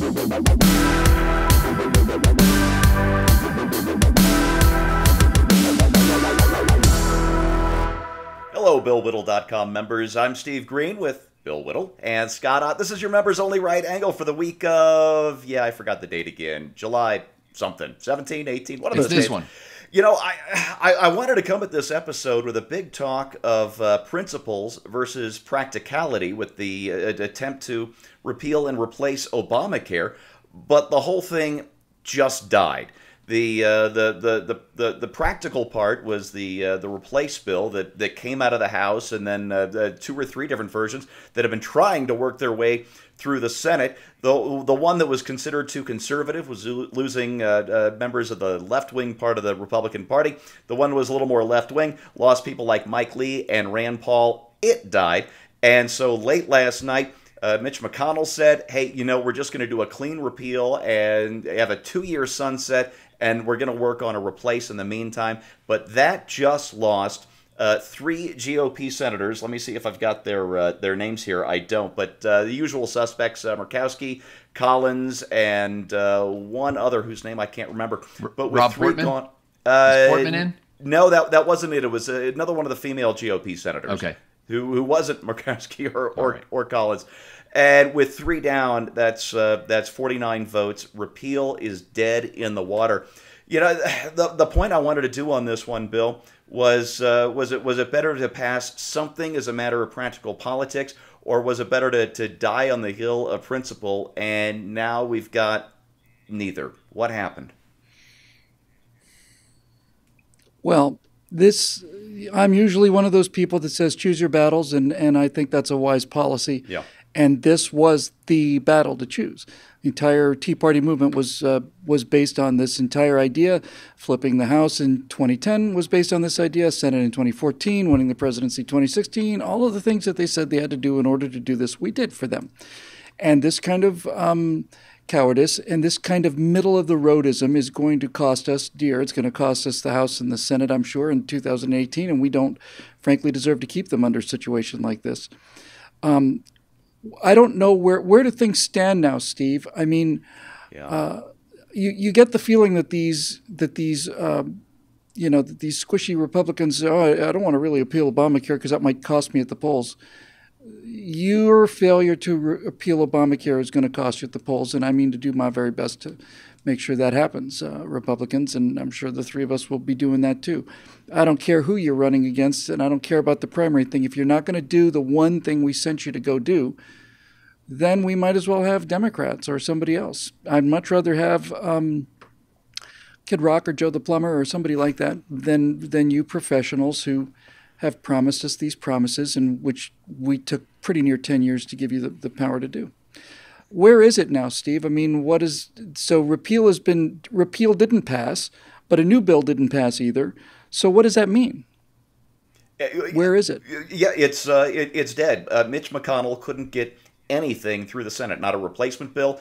Hello, BillWhittle.com members. I'm Steve Green with Bill Whittle and Scott Ott. This is your members only right angle for the week of, I forgot the date again, July something, 17, 18, one of those days. It's this one. You know, I wanted to come at this episode with a big talk of principles versus practicality with the attempt to repeal and replace Obamacare, but the whole thing just died. The practical part was the replace bill that came out of the House, and then 2 or 3 different versions that have been trying to work their way through the Senate. The one that was considered too conservative was losing members of the left-wing part of the Republican Party. The one that was a little more left-wing lost people like Mike Lee and Rand Paul. It died. And so late last night, Mitch McConnell said, hey, we're just going to do a clean repeal and have a 2-year sunset, and we're going to work on a replace in the meantime. But that just lost 3 GOP senators. Let me see if I've got their names here. I don't. But the usual suspects, Murkowski, Collins, and one other whose name I can't remember. But with Rob 3 Portman? gone, Is Portman in? No, that wasn't it. It was another one of the female GOP senators. Okay. Who wasn't Murkowski or Collins. And with 3 down, that's 49 votes. Repeal is dead in the water. The point I wanted to do on this one, Bill, was it better to pass something as a matter of practical politics, or was it better to die on the hill of principle? And now we've got neither. What happened? Well, I'm usually one of those people that says choose your battles, and I think that's a wise policy. Yeah. And this was the battle to choose. The entire Tea Party movement was based on this entire idea. Flipping the House in 2010 was based on this idea. Senate in 2014, winning the presidency 2016. All of the things that they said they had to do in order to do this, we did for them. And this kind of cowardice and this kind of middle-of-the-roadism is going to cost us dear. It's going to cost us the House and the Senate, I'm sure, in 2018, and we don't, frankly, deserve to keep them under a situation like this. I don't know where do things stand now, Steve. I mean, you get the feeling that these squishy Republicans, I don't want to really appeal Obamacare because that might cost me at the polls. Your failure to repeal Obamacare is going to cost you at the polls, and I mean to do my very best to make sure that happens, Republicans, and I'm sure the 3 of us will be doing that too. I don't care who you're running against, and I don't care about the primary thing. If you're not going to do the one thing we sent you to go do, then we might as well have Democrats or somebody else. I'd much rather have Kid Rock or Joe the Plumber or somebody like that than you professionals who have promised us these promises, and which we took pretty near 10 years to give you the power to do. Where is it now, Steve? I mean, repeal didn't pass, but a new bill didn't pass either. So what does that mean? Where is it? Yeah, it's dead. Mitch McConnell couldn't get anything through the Senate, not a replacement bill,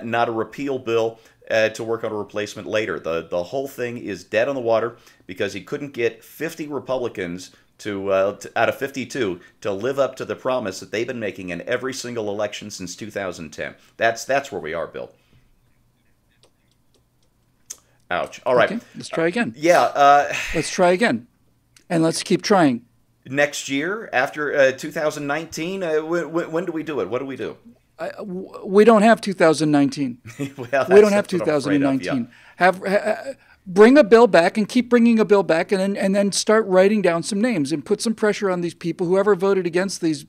not a repeal bill to work on a replacement later. The whole thing is dead on the water because he couldn't get 50 Republicans out of 52 to live up to the promise that they've been making in every single election since 2010. That's where we are, Bill. Ouch. All right. Okay, let's try again. Let's try again. And let's keep trying. Next year, after 2019, when do we do it? What do we do? We don't have 2019. Well, we don't have 2019. Bring a bill back and keep bringing a bill back, and then start writing down some names and put some pressure on these people, whoever voted against this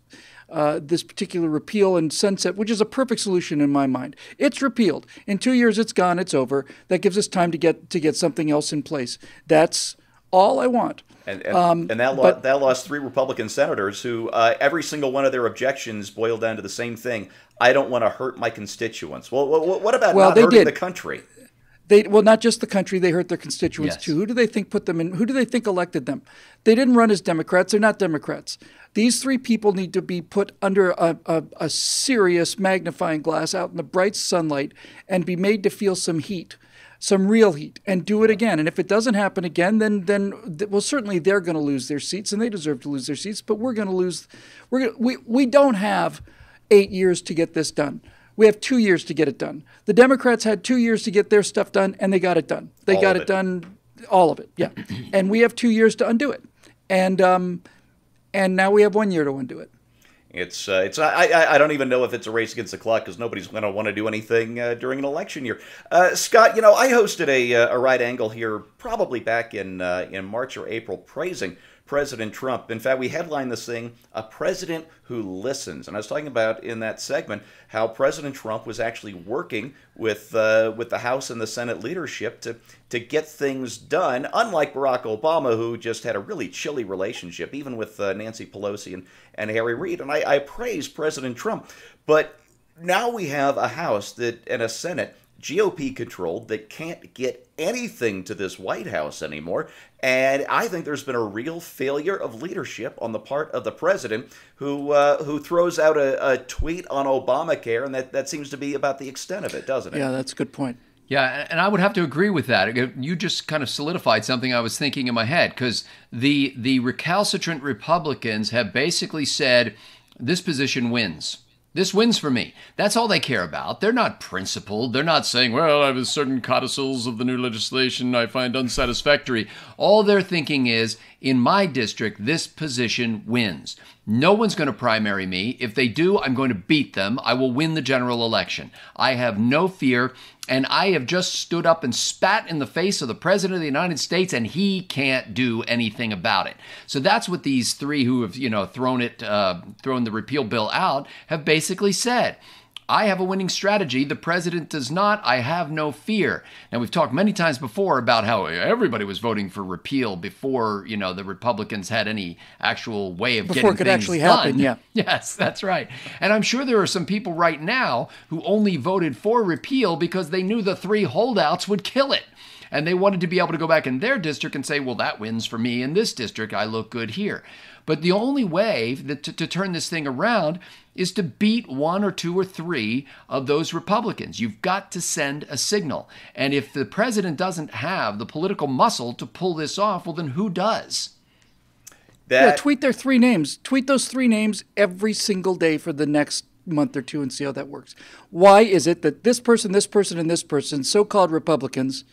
particular repeal and sunset, which is a perfect solution in my mind. It's repealed. In 2 years, it's gone. It's over. That gives us time to get something else in place. That's all I want. And that lost 3 Republican senators who every single one of their objections boiled down to the same thing. I don't want to hurt my constituents. Well, what about not hurting the country? Not just the country. They hurt their constituents too. Who do they think put them in? Who do they think elected them? They didn't run as Democrats. They're not Democrats. These 3 people need to be put under a serious magnifying glass out in the bright sunlight and be made to feel some heat, some real heat, and do it again. And if it doesn't happen again, then certainly they're going to lose their seats, and they deserve to lose their seats. But we're going to lose. We don't have 8 years to get this done. We have 2 years to get it done. The Democrats had 2 years to get their stuff done, and they got it done. They got it done, all of it, yeah. And we have 2 years to undo it. And now we have 1 year to undo it. I don't even know if it's a race against the clock because nobody's going to want to do anything during an election year. Scott, I hosted a right angle here probably back in March or April praising President Trump. In fact, we headlined this thing, "A President Who Listens." And I was talking about in that segment how President Trump was actually working with the House and the Senate leadership to get things done, unlike Barack Obama, who just had a really chilly relationship, even with Nancy Pelosi and Harry Reid. And I praise President Trump. But now we have a House and a Senate GOP controlled that can't get anything to this White House anymore. And I think there's been a real failure of leadership on the part of the president who throws out a tweet on Obamacare, and that seems to be about the extent of it, doesn't it? Yeah, that's a good point. Yeah, and I would have to agree with that. You just kind of solidified something I was thinking in my head, because the recalcitrant Republicans have basically said, this position wins. This wins for me. That's all they care about. They're not principled. They're not saying, well, I have certain codicils of the new legislation I find unsatisfactory. All they're thinking is, in my district, this position wins. No one's going to primary me. If they do, I'm going to beat them. I will win the general election. I have no fear. And I have just stood up and spat in the face of the President of the United States, and he can't do anything about it. So that's what these three who have, thrown the repeal bill out have basically said. I have a winning strategy. The president does not. I have no fear. Now, we've talked many times before about how everybody was voting for repeal before, the Republicans had any actual way of getting things done. Before it could actually happen, yeah. Yes, that's right. And I'm sure there are some people right now who only voted for repeal because they knew the three holdouts would kill it. And they wanted to be able to go back in their district and say, well, that wins for me in this district. I look good here. But the only way to turn this thing around is to beat one or two or three of those Republicans. You've got to send a signal. And if the president doesn't have the political muscle to pull this off, well, then who does? Tweet their three names. Tweet those three names every single day for the next month or two and see how that works. Why is it that this person, and this person, so-called Republicans,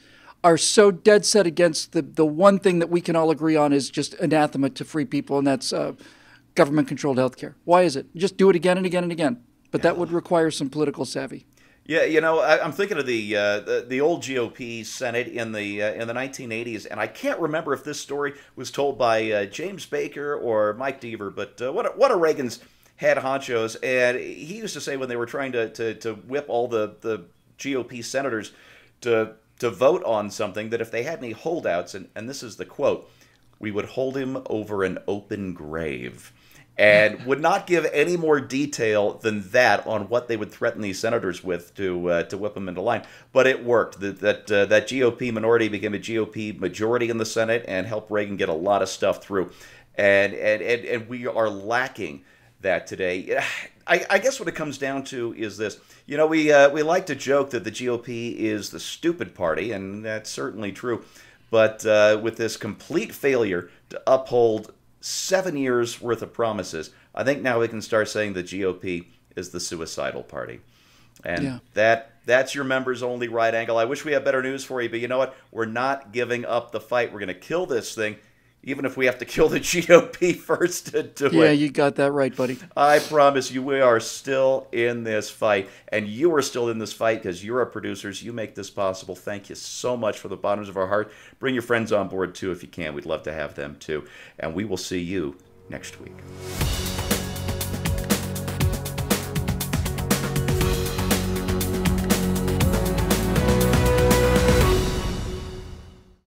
are so dead set against the one thing that we can all agree on is just anathema to free people, and that's government-controlled health care? Why is it? Just do it again and again and again. But that would require some political savvy. Yeah, I'm thinking of the old GOP Senate in the 1980s, and I can't remember if this story was told by James Baker or Mike Deaver, but one of Reagan's head honchos, and he used to say when they were trying to whip all the GOP senators to vote on something, that if they had any holdouts, and this is the quote, we would hold him over an open grave, and would not give any more detail than that on what they would threaten these senators with to whip them into line. But it worked. That GOP minority became a GOP majority in the Senate and helped Reagan get a lot of stuff through. And we are lacking that today. I guess what it comes down to is this. We like to joke that the GOP is the stupid party, and that's certainly true. But with this complete failure to uphold 7 years worth of promises, I think now we can start saying the GOP is the suicidal party. And that's your members only right angle. I wish we had better news for you, but you know what? We're not giving up the fight. We're going to kill this thing, even if we have to kill the GOP first to do it. Yeah, you got that right, buddy. I promise you, we are still in this fight. And you are still in this fight because you're our producers. You make this possible. Thank you so much from the bottoms of our heart. Bring your friends on board, too, if you can. We'd love to have them, too. And we will see you next week.